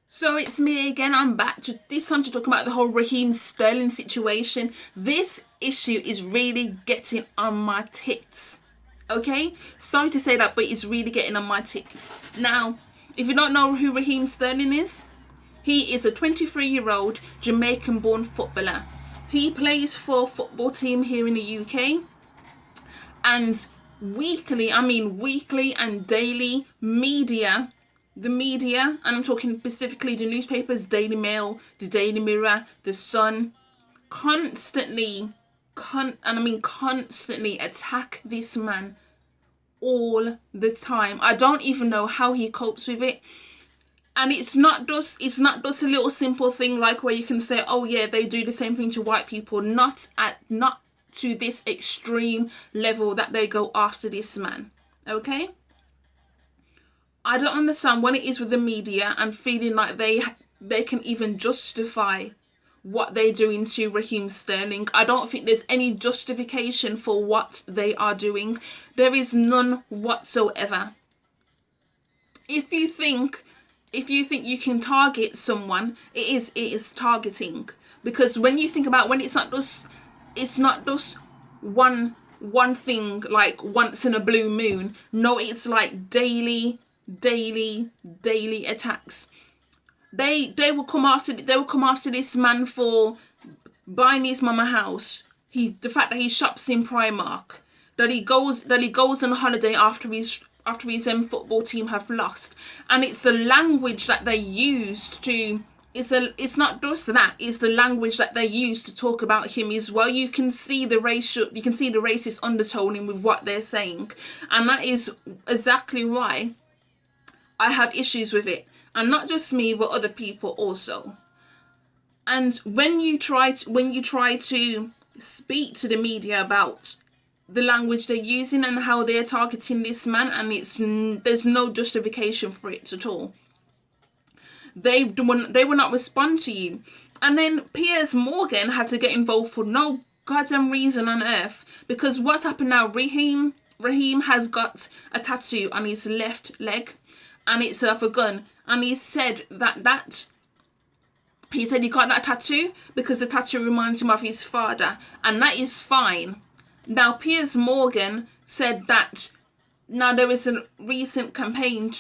So it's me again. I'm back this time to talk about the whole Raheem Sterling situation. This issue is really getting on my tits. Okay? Sorry to say that, but it's really getting on my tits. Now, if you don't know who Raheem Sterling is, he is a 23-year-old Jamaican-born footballer. He plays for a football team here in the UK. And weekly and daily the media, and I'm talking specifically the newspapers, Daily Mail, the Daily Mirror, the Sun, constantly attack this man all the time. I don't even know how he copes with it. And it's not just a little simple thing like where you can say, oh yeah, they do the same thing to white people. Not to this extreme level that they go after this man. Okay? I don't understand what it is with the media and feeling like they can even justify what they're doing to Raheem Sterling. I don't think there's any justification for what they are doing. There is none whatsoever. If you think you can target someone, it is targeting. Because when you think about when it's not just one thing like once in a blue moon. No, it's like daily attacks. They will come after this man for buying his mama house. The fact that he shops in Primark, that he goes on holiday after his football team have lost, and it's the language that they used to. It's not just that. It's the language that they use to talk about him as well. You can see the racist undertone in with what they're saying, and that is exactly why I have issues with it, and not just me, but other people also. And when you try to speak to the media about the language they're using and how they're targeting this man, and there's no justification for it at all. They will not respond to you. And then Piers Morgan had to get involved for no goddamn reason on earth, because what's happened now? Raheem has got a tattoo on his left leg, and it's of a gun. And he said he got that tattoo because the tattoo reminds him of his father, and that is fine. Now, Piers Morgan said that now there is a recent campaign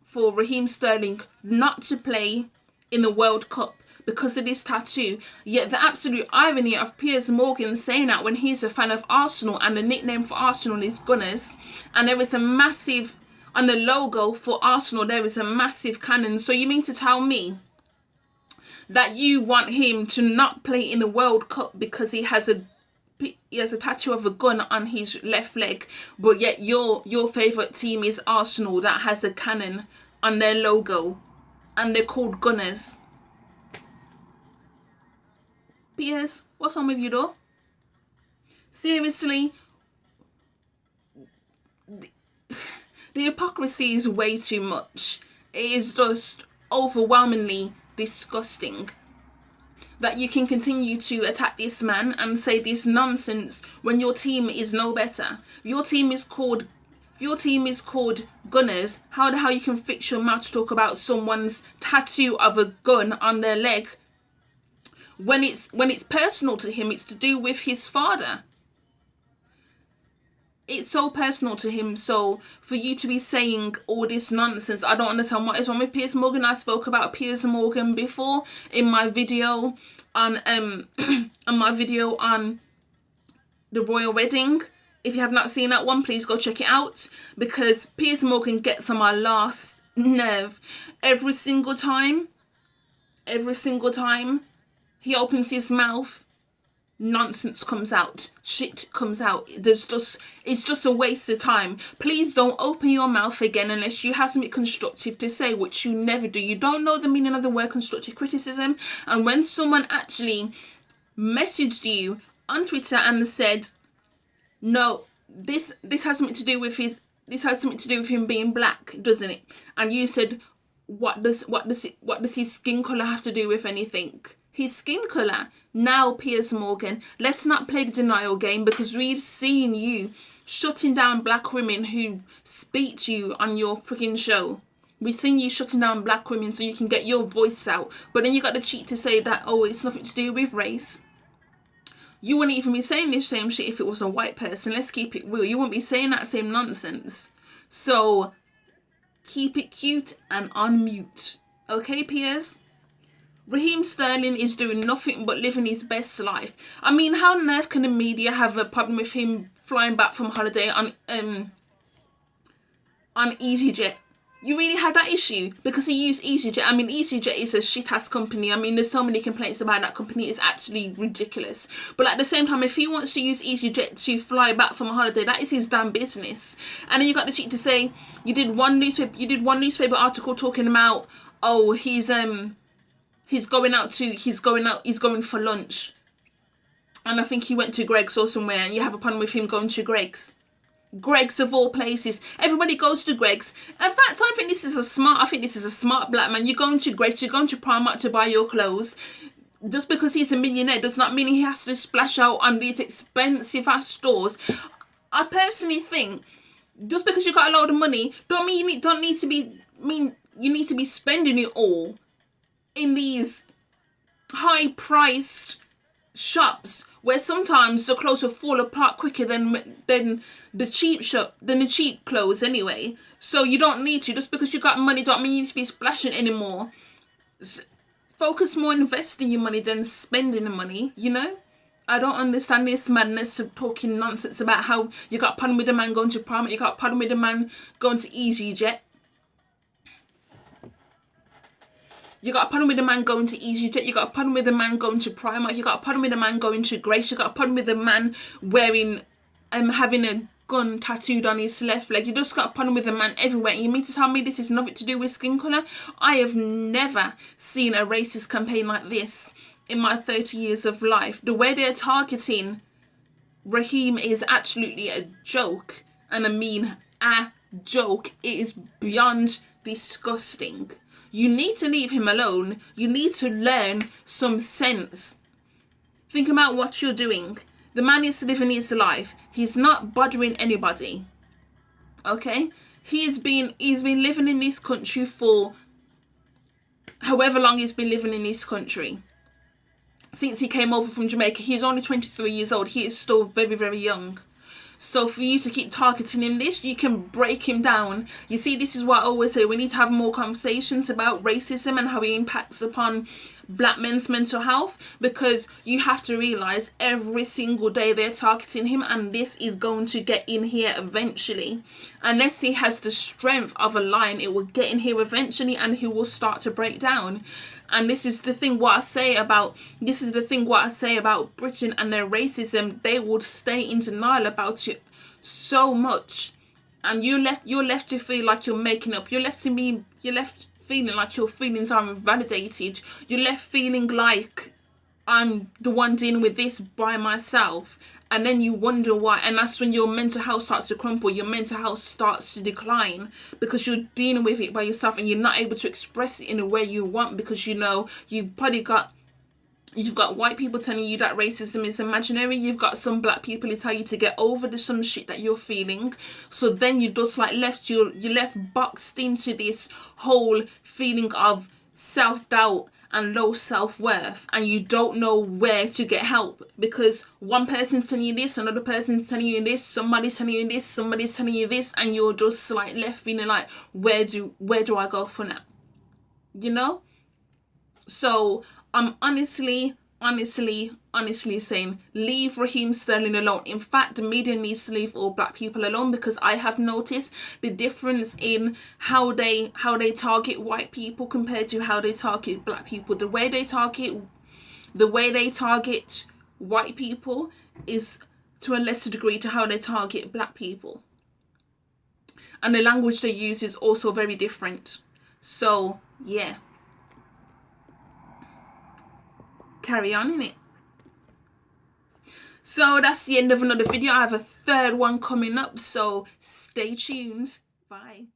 for Raheem Sterling not to play in the World Cup because of this tattoo. Yet the absolute irony of Piers Morgan saying that when he's a fan of Arsenal and the nickname for Arsenal is Gunners, and there is a massive, on the logo for Arsenal, there is a massive cannon. So you mean to tell me that you want him to not play in the World Cup because he has a tattoo of a gun on his left leg, but yet your favourite team is Arsenal that has a cannon on their logo and they're called Gunners? Piers, what's wrong with you though? Seriously, the hypocrisy is way too much. It is just overwhelmingly disgusting that you can continue to attack this man and say this nonsense when your team is no better. If your team is called Gunners, how the hell you can fix your mouth to talk about someone's tattoo of a gun on their leg when it's personal to him? It's to do with his father. It's so personal to him. So for you to be saying all this nonsense, I don't understand what is wrong with Piers Morgan. I spoke about Piers Morgan before in my video on the royal wedding. If you have not seen that one, please go check it out, because Piers Morgan gets on my last nerve every single time he opens his mouth. Nonsense comes out, shit comes out. It's just a waste of time. Please don't open your mouth again unless you have something constructive to say, which you never do. You don't know the meaning of the word constructive criticism. And when someone actually messaged you on Twitter and said, no, this has something to do with him being black, doesn't it? And you said, what does his skin colour have to do with anything? His skin colour. Now, Piers Morgan, let's not play the denial game, because we've seen you shutting down black women who speak to you on your freaking show. We've seen you shutting down black women so you can get your voice out. But then you got the cheek to say that, oh, it's nothing to do with race. You wouldn't even be saying this same shit if it was a white person. Let's keep it real. You wouldn't be saying that same nonsense. So keep it cute and unmute. Okay, peers? Raheem Sterling is doing nothing but living his best life. I mean, how on earth can the media have a problem with him flying back from holiday on EasyJet? You really had that issue because he used EasyJet. I mean, EasyJet is a shit-ass company. I mean, there's so many complaints about that company. It's actually ridiculous. But at the same time, if he wants to use EasyJet to fly back from a holiday, that is his damn business. And then you got the cheek to say you did one newspaper article talking about, oh, he's going for lunch. And I think he went to Greg's or somewhere, and you have a problem with him going to Greg's. Greg's of all places. Everybody goes to Greg's. In fact, I think this is a smart black man. You're going to Greg's, you're going to Primark to buy your clothes. Just because he's a millionaire does not mean he has to splash out on these expensive ass stores. I personally think just because you got a load of money don't mean you need to be spending it all in these high priced shops where sometimes the clothes will fall apart quicker than the cheap clothes anyway. So you don't need to. Just because you got money don't mean you need to be splashing anymore. Focus more on investing your money than spending the money, you know? I don't understand this madness of talking nonsense about how you got a problem with a man going to Primark, you got a problem with a man going to EasyJet. You got a problem with a man going to EasyJet. You got a problem with a man going to Primark. You got a problem with a man going to Grace. You got a problem with a man wearing, having a gun tattooed on his left leg. You just got a problem with a man everywhere. You mean to tell me this is nothing to do with skin colour? I have never seen a racist campaign like this in my 30 years of life. The way they're targeting Raheem is absolutely a joke. And I mean a joke. It is beyond disgusting. You need to leave him alone. You need to learn some sense. Think about what you're doing. The man is living his life. He's not bothering anybody. Okay? He's been living in this country for however long he's been living in this country. Since he came over from Jamaica. He's only 23 years old. He is still very, very young. So for you to keep targeting him you can break him down. You see, this is what I always say. We need to have more conversations about racism and how it impacts upon black men's mental health. Because you have to realise every single day they're targeting him. And this is going to get in here eventually. Unless he has the strength of a lion, it will get in here eventually and he will start to break down. And this is the thing what I say about Britain and their racism. They would stay in denial about it so much, and you're left to feel like you're making up. You're left feeling like your feelings are invalidated. You're left feeling like I'm the one dealing with this by myself. And then you wonder why, and that's when your mental health starts to crumble, your mental health starts to decline because you're dealing with it by yourself and you're not able to express it in a way you want because you know you've got white people telling you that racism is imaginary. You've got some black people who tell you to get over some shit that you're feeling. So then you're just like you're left boxed into this whole feeling of self-doubt and low self-worth, and you don't know where to get help because one person's telling you this, another person's telling you this, somebody's telling you this, somebody's telling you this, and you're just like left feeling like where do I go for now, you know? So I'm honestly saying leave Raheem Sterling alone. In fact, the media needs to leave all black people alone because I have noticed the difference in how they target white people compared to how they target black people. The way they target white people is to a lesser degree to how they target black people. And the language they use is also very different. So yeah. Carry on in it. So that's the end of another video. I have a third one coming up, so stay tuned. Bye.